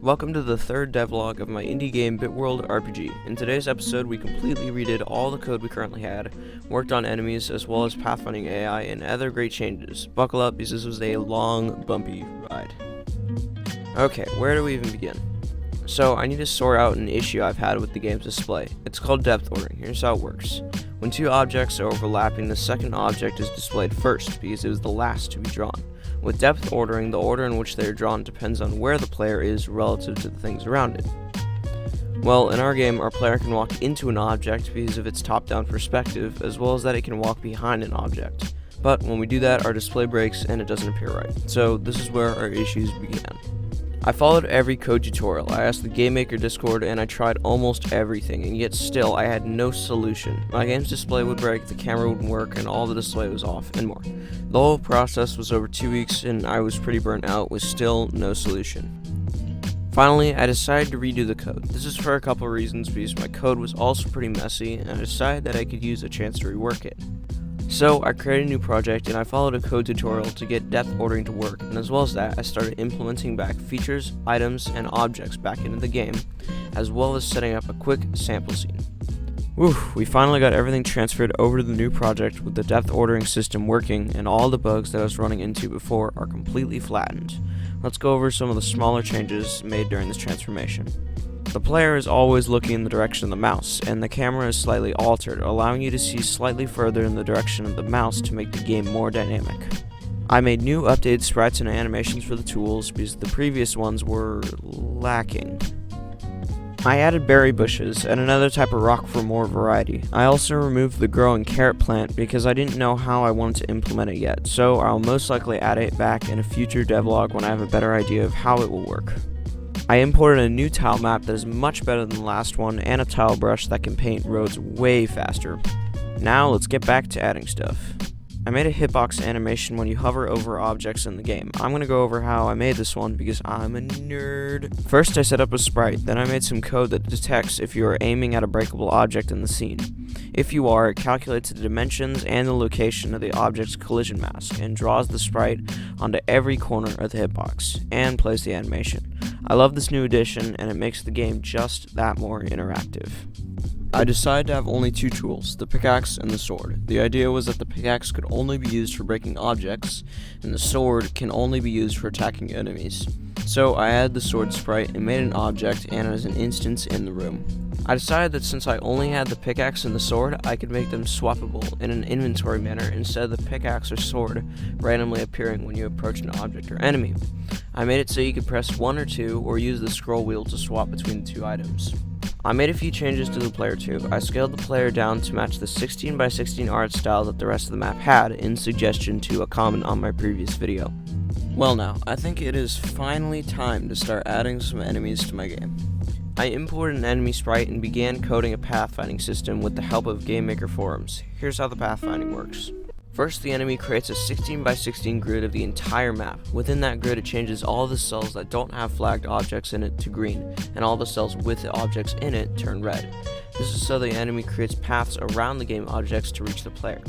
Welcome to the third devlog of my indie game Bitworld RPG. In today's episode, we completely redid all the code we currently had, worked on enemies as well as pathfinding AI, and other great changes. Buckle up because this was a long, bumpy ride. Okay, where do we even begin? So, I need to sort out an issue I've had with the game's display. It's called depth ordering. Here's how it works. When two objects are overlapping, the second object is displayed first because it was the last to be drawn. With depth ordering, the order in which they are drawn depends on where the player is relative to the things around it. Well, in our game, our player can walk into an object because of its top-down perspective, as well as that it can walk behind an object. But when we do that, our display breaks and it doesn't appear right. So this is where our issues began. I followed every code tutorial, I asked the GameMaker Discord, and I tried almost everything, and yet still I had no solution. My game's display would break, the camera wouldn't work, and all the display was off, and more. The whole process was over 2 weeks, and I was pretty burnt out with still no solution. Finally, I decided to redo the code. This is for a couple of reasons, because my code was also pretty messy, and I decided that I could use a chance to rework it. So, I created a new project and I followed a code tutorial to get depth ordering to work, and as well as that, I started implementing back features, items, and objects back into the game, as well as setting up a quick sample scene. We finally got everything transferred over to the new project with the depth ordering system working, and all the bugs that I was running into before are completely flattened. Let's go over some of the smaller changes made during this transformation. The player is always looking in the direction of the mouse, and the camera is slightly altered, allowing you to see slightly further in the direction of the mouse to make the game more dynamic. I made new updated sprites and animations for the tools because the previous ones were lacking. I added berry bushes and another type of rock for more variety. I also removed the growing carrot plant because I didn't know how I wanted to implement it yet, so I'll most likely add it back in a future devlog when I have a better idea of how it will work. I imported a new tile map that is much better than the last one, and a tile brush that can paint roads way faster. Now let's get back to adding stuff. I made a hitbox animation when you hover over objects in the game. I'm going to go over how I made this one because I'm a nerd. First I set up a sprite, then I made some code that detects if you are aiming at a breakable object in the scene. If you are, it calculates the dimensions and the location of the object's collision mask, and draws the sprite onto every corner of the hitbox, and plays the animation. I love this new addition, and it makes the game just that more interactive. I decided to have only two tools, the pickaxe and the sword. The idea was that the pickaxe could only be used for breaking objects, and the sword can only be used for attacking enemies. So I added the sword sprite and made an object and as an instance in the room. I decided that since I only had the pickaxe and the sword, I could make them swappable in an inventory manner instead of the pickaxe or sword randomly appearing when you approach an object or enemy. I made it so you could press 1 or 2 or use the scroll wheel to swap between the two items. I made a few changes to the player too. I scaled the player down to match the 16x16 art style that the rest of the map had, in suggestion to a comment on my previous video. Well now, I think it is finally time to start adding some enemies to my game. I imported an enemy sprite and began coding a pathfinding system with the help of GameMaker forums. Here's how the pathfinding works. First, the enemy creates a 16x16 grid of the entire map. Within that grid, it changes all the cells that don't have flagged objects in it to green, and all the cells with the objects in it turn red. This is so the enemy creates paths around the game objects to reach the player.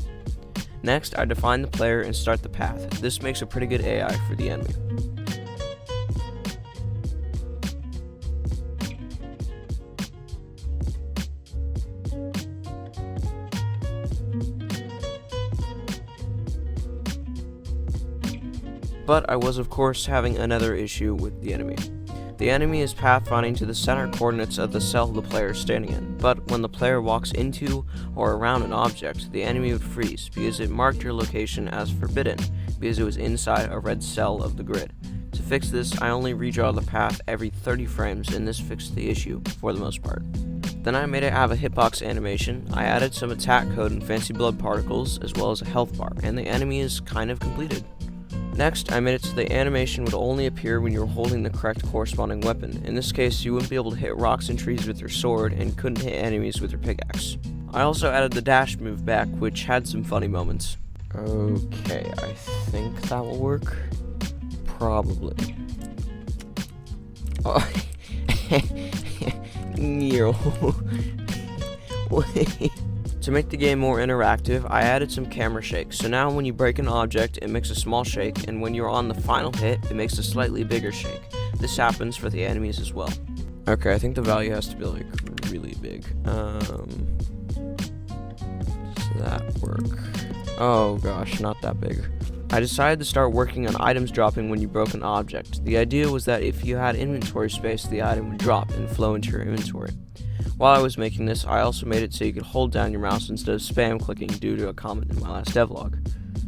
Next, I define the player and start the path. This makes a pretty good AI for the enemy. But I was of course having another issue with the enemy. The enemy is pathfinding to the center coordinates of the cell the player is standing in, but when the player walks into or around an object, the enemy would freeze because it marked your location as forbidden because it was inside a red cell of the grid. To fix this, I only redraw the path every 30 frames, and this fixed the issue for the most part. Then I made it have a hitbox animation. I added some attack code and fancy blood particles as well as a health bar, and the enemy is kind of completed. Next, I made it so the animation would only appear when you were holding the correct corresponding weapon. In this case, you wouldn't be able to hit rocks and trees with your sword and couldn't hit enemies with your pickaxe. I also added the dash move back, which had some funny moments. Okay, I think that will work. Probably. Oh. Wait. To make the game more interactive, I added some camera shake, so now when you break an object, it makes a small shake, and when you're on the final hit, it makes a slightly bigger shake. This happens for the enemies as well. Okay, I think the value has to be like really big. Does that work? Oh gosh, not that big. I decided to start working on items dropping when you broke an object. The idea was that if you had inventory space, the item would drop and flow into your inventory. While I was making this, I also made it so you could hold down your mouse instead of spam clicking due to a comment in my last devlog.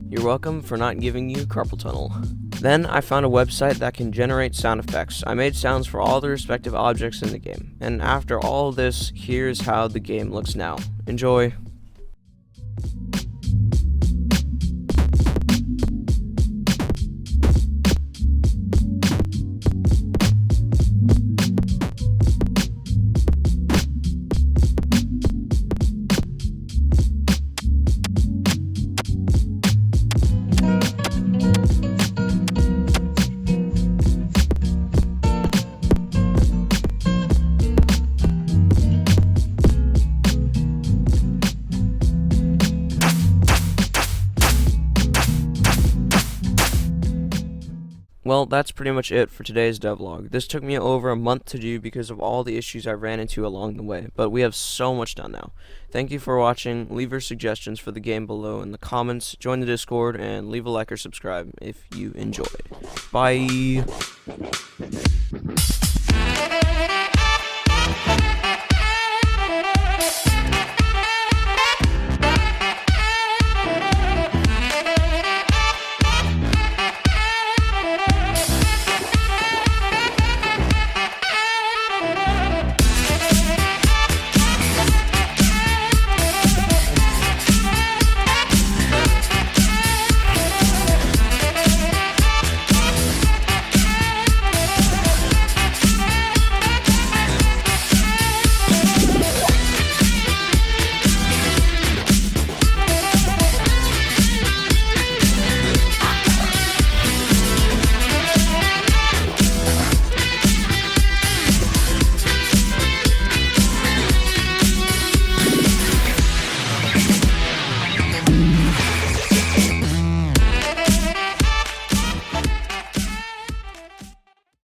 You're welcome for not giving you carpal tunnel. Then I found a website that can generate sound effects. I made sounds for all the respective objects in the game. And after all this, here's how the game looks now. Enjoy. Well, that's pretty much it for today's devlog. This took me over a month to do because of all the issues I ran into along the way, but we have so much done now. Thank you for watching. Leave your suggestions for the game below in the comments, join the Discord, and leave a like or subscribe if you enjoyed. Bye!